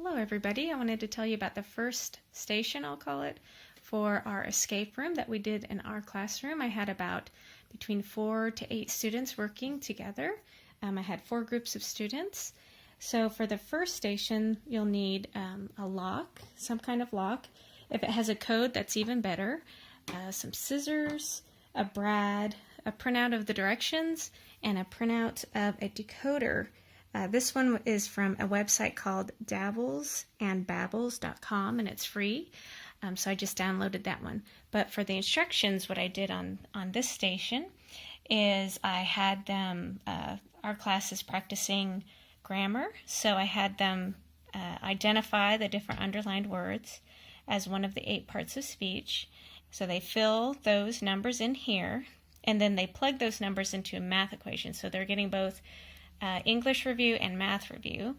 Hello everybody, I wanted to tell you about the first station, I'll call it, for our escape room that we did in our classroom. I had about between 4 to 8 students working together. I had 4 groups of students. So for the first station, you'll need a lock, some kind of lock. If it has a code, that's even better. Some scissors, a brad, a printout of the directions, and a printout of a decoder. This one is from a website called dabblesandbabbles.com, and it's free. So I just downloaded that one. But for the instructions, what I did on this station is I had them, our class is practicing grammar, so I had them identify the different underlined words as one of the 8 parts of speech. So they fill those numbers in here, and then they plug those numbers into a math equation. So they're getting both English review and math review,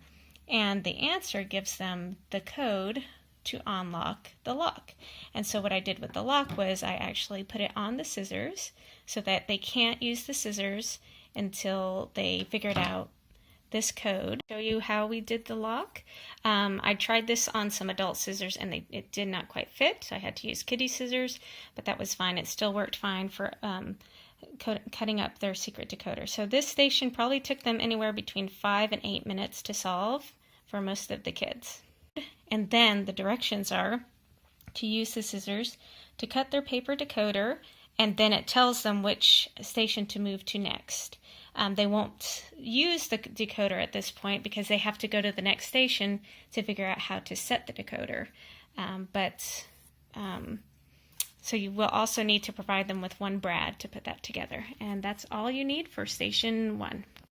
and the answer gives them the code to unlock the lock. And so what I did with the lock was I actually put it on the scissors so that they can't use the scissors until they figured out this code. Show you how we did the lock. I tried this on some adult scissors and it did not quite fit. I had to use kiddie scissors, but that was fine. It still worked fine for cutting up their secret decoder. So this station probably took them anywhere between 5 and 8 minutes to solve for most of the kids. And then the directions are to use the scissors to cut their paper decoder, and then it tells them which station to move to next. They won't use the decoder at this point because they have to go to the next station to figure out how to set the decoder. So you will also need to provide them with one brad to put that together. And that's all you need for station 1.